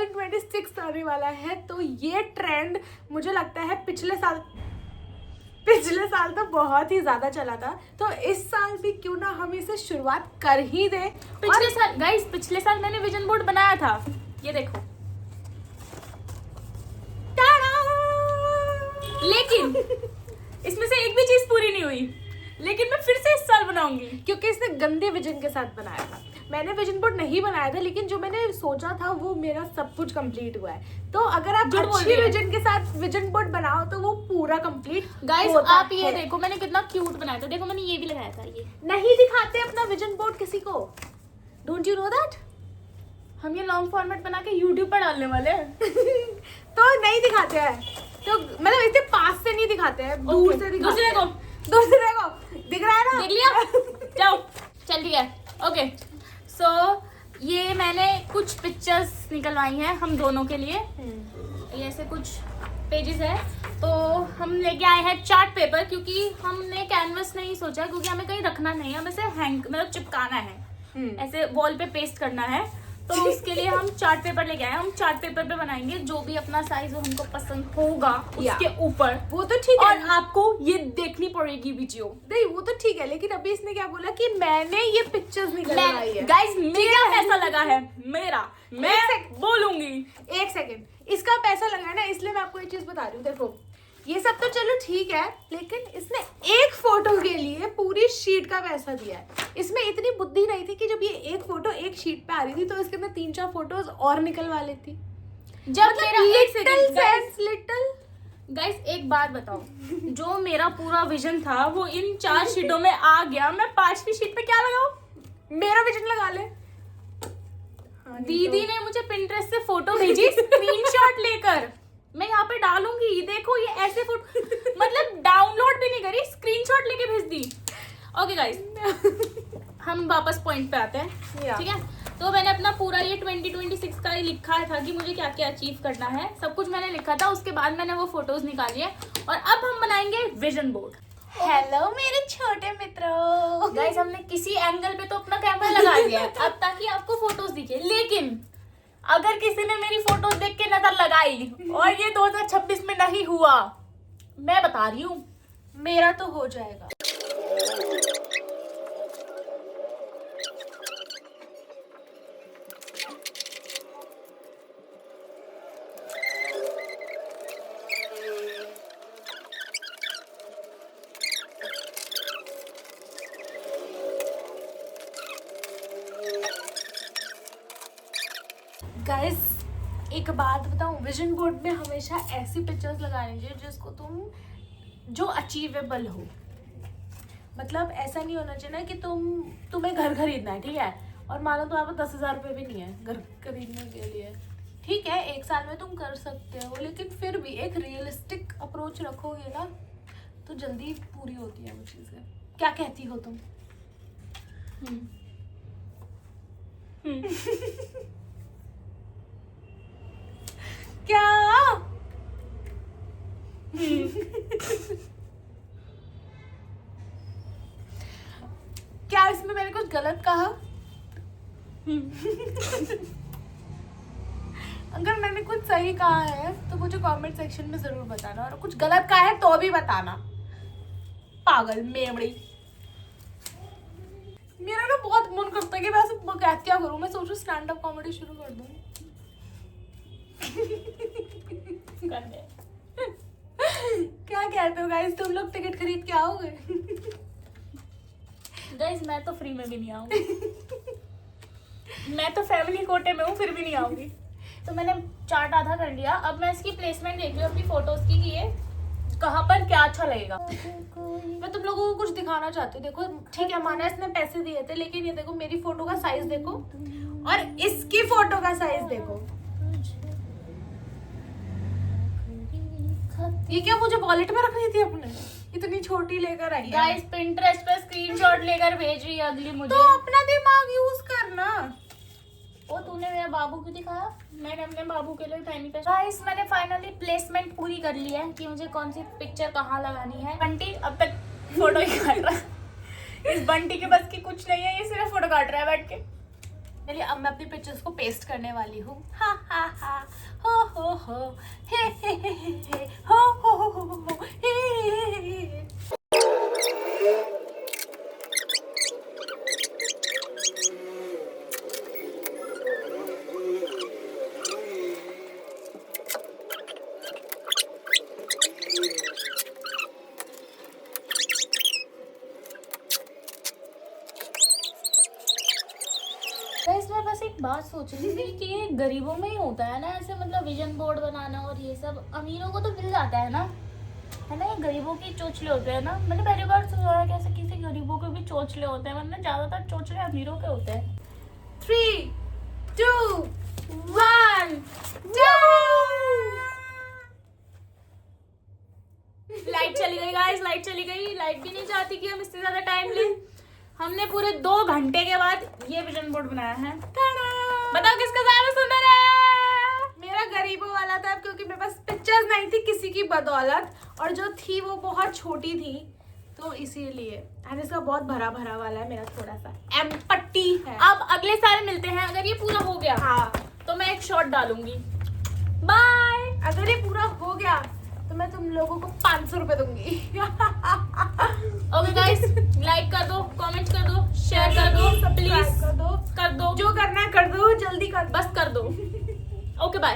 2026 आने वाला है, तो ये ट्रेंड मुझे लगता है पिछले साल तो बहुत ही ज्यादा चला था, तो इस साल भी क्यों ना हम इसे शुरुआत कर ही दें। पिछले साल मैंने विजन बोर्ड बनाया था, ये देखो, लेकिन इसमें से एक भी चीज पूरी नहीं हुई, लेकिन मैं फिर से इस साल बनाऊंगी क्योंकि इसने गंदे विजन के साथ बनाया था। मैंने विजन बोर्ड नहीं बनाया था, लेकिन जो मैंने सोचा था वो मेरा सब कुछ कंप्लीट हुआ है। तो अगर आप अच्छी विजन के साथ विजन बोर्ड बनाओ तो वो पूरा कंप्लीट गाइस। आप ये देखो मैंने कितना क्यूट बनाया था, देखो मैंने ये भी लगाया था। ये नहीं दिखाते अपना विजन बोर्ड किसी को, डोंट यू नो दैट? हम ये लॉन्ग फॉर्मेट बना के यूट्यूब पर डालने वाले हैं। तो नहीं दिखाते हैं, तो मतलब इतने पास से नहीं दिखाते हैं, दूर से दिखाते हैं। दूसरे को दिख रहा है ना, देख लिया? जाओ, चल ठीक है, ओके। सो ये मैंने कुछ पिक्चर्स निकलवाई हैं हम दोनों के लिए, ये ऐसे कुछ पेजेस है। तो हम लेके आए हैं चार्ट पेपर, क्योंकि हमने कैनवस नहीं सोचा, क्योंकि हमें कहीं रखना नहीं है, हमें ऐसे हैंग मतलब चिपकाना है, ऐसे वॉल पे पेस्ट करना है। तो उसके लिए हम चार्ट पेपर लेके आए हैं। हम चार्ट पेपर पे बनाएंगे जो भी अपना साइज हमको पसंद होगा उसके ऊपर। वो तो ठीक है, और आपको ये देखनी पड़ेगी वीडियो। नहीं वो तो ठीक है, लेकिन अभी इसने क्या बोला कि मैंने ये पिक्चर्स निकलवाई है। गाइस मेरा पैसा लगा है, मैं बोलूंगी। एक सेकंड, इसका पैसा लगा है ना, इसलिए मैं आपको एक चीज बता रही हूँ। देखो ये सब तो चलो ठीक है, लेकिन इसने एक फोटो के लिए पूरी शीट का पैसा दिया है। इसमें इतनी बुद्धि नहीं थी कि जब ये एक फोटो एक शीट पे आ रही थी तो इसके अंदर 3-4 फोटोज और निकलवा लेती। जब मेरा लिटिल गाइस एक बात बताओ, जो मेरा पूरा विजन था वो इन 4 शीटों में आ गया, मैं 5वीं शीट पे क्या लगाऊं? मेरा विजन लगा ले। दीदी ने मुझे पिंटरेस्ट से फोटो भेजी स्क्रीनशॉट लेकर, मैं यहाँ पे डालूंगी। देखो ये ऐसे फोटो, मतलब डाउनलोड भी नहीं करी, स्क्रीनशॉट लेके भेज दी। ओके गाइस, हम वापस पॉइंट पे आते हैं, ठीक है? तो मैंने अपना पूरा ये 2026 का लिखा था कि मुझे क्या क्या अचीव करना है, सब कुछ मैंने लिखा था। उसके बाद मैंने वो फोटोज निकाली है और अब हम बनाएंगे विजन बोर्ड। हेलो मेरे छोटे मित्रों। गाइस हमने किसी एंगल पे तो अपना कैमरा लगा दिया है अब, ताकि आपको फोटोज दिखे। लेकिन अगर किसी ने मेरी फोटोज देख के नजर लगाई और ये 2026 में नहीं हुआ, मैं बता रही हूँ मेरा तो हो जाएगा। गाइस एक बात बताऊं, विजन बोर्ड में हमेशा ऐसी पिक्चर्स लगानी चाहिए जिसको जो अचीवेबल हो। मतलब ऐसा नहीं होना चाहिए ना कि तुम्हें घर खरीदना है, ठीक है, और मानो तुम्हारे पास 10,000 रुपये भी नहीं है घर खरीदने के लिए। ठीक है, एक साल में तुम कर सकते हो, लेकिन फिर भी एक रियलिस्टिक अप्रोच रखोगे ना तो जल्दी पूरी होती है वो चीज़ें। क्या कहती हो तुम? क्या क्या इसमें मैंने कुछ गलत कहा? अगर मैंने कुछ सही कहा है तो मुझे कमेंट सेक्शन में जरूर बताना, और कुछ गलत कहा है तो भी बताना। पागल मेमड़ी। मेरा ना बहुत मन करता है कि मैं ऐसे क्या करूं, मैं सोचूं स्टैंड अप कॉमेडी शुरू कर दूं। क्या कहते हो गाइस, तुम लोग टिकट खरीद के आओगे? गाइस मैं तो फ्री में भी नहीं आऊंगी। मैं तो फैमिली कोटे में हूँ, फिर भी नहीं आऊंगी। तो मैंने चार्ट आधा कर लिया, अब मैं इसकी प्लेसमेंट देख रही हूँ अपनी फोटोज की कि ये कहाँ पर क्या अच्छा लगेगा। मैं तुम लोगों को कुछ दिखाना चाहती हूँ। देखो ठीक है, माना इसने पैसे दिए थे, लेकिन ये देखो मेरी फोटो का साइज देखो और इसकी फोटो का साइज देखो। ये क्या मुझे वॉलेट में रखनी थी अपने? इतनी छोटी लेकर आई है। गाइस पिंटरेस्ट पे स्क्रीनशॉट लेकर भेज रही है अगली मुझे। तो अपना दिमाग यूज करना। वो तूने मेरा बाबू क्यों दिखाया? मैंने अपने बाबू के लिए मैनिफेस्ट। गाइस मैंने फाइनली प्लेसमेंट पूरी कर ली है कि मुझे कौन सी पिक्चर कहाँ लगानी है। बंटी अब तक फोटो ही काट रहा है। इस बंटी के बस की कुछ नहीं है, ये सिर्फ फोटो काट रहा है बैठ के। चलिए अब मैं अपनी पिक्चर्स को पेस्ट करने वाली हूँ। हा हा हा हो हे हो हे। गाइस मैं बस एक बात सोच रही थी कि ये गरीबों में ही होता है ना ऐसे, मतलब विजन बोर्ड बनाना और ये सब। अमीरों को तो मिल जाता है ना ये गरीबों के चोचले होते हैं ना। मैंने पहली बार सुना है कि ऐसे किसी गरीबों के भी चोचले होते हैं, वरना ज्यादातर चोचले अमीरों के होते हैं। 3, 2, 1 लाइट चली गई गाइस, लाइट चली गई। लाइट भी नहीं चाहती कि हम इससे ज्यादा टाइम लें। हमने पूरे 2 घंटे के बाद ये विजन बोर्ड बनाया है। बताओ किसका ज्यादा सुंदर है? मेरा गरीबों वाला था, क्योंकि मेरे पास पिक्चर्स नहीं थी किसी की बदौलत, और जो थी वो बहुत छोटी थी, तो इसीलिए। और इसका बहुत भरा भरा वाला है, मेरा थोड़ा सा एम पट्टी है। अब अगले साल मिलते हैं। अगर ये पूरा हो गया हाँ, तो मैं एक शॉट डालूंगी। बाय। अगर ये पूरा हो गया तो मैं तुम लोगों को 500 रुपए दूंगी। ओके गाइस, लाइक कर दो, कमेंट कर दो, शेयर कर दो, सब्सक्राइब प्लीज कर दो, कर दो, जो करना है कर दो, जल्दी कर दो। बस कर दो। Okay bye.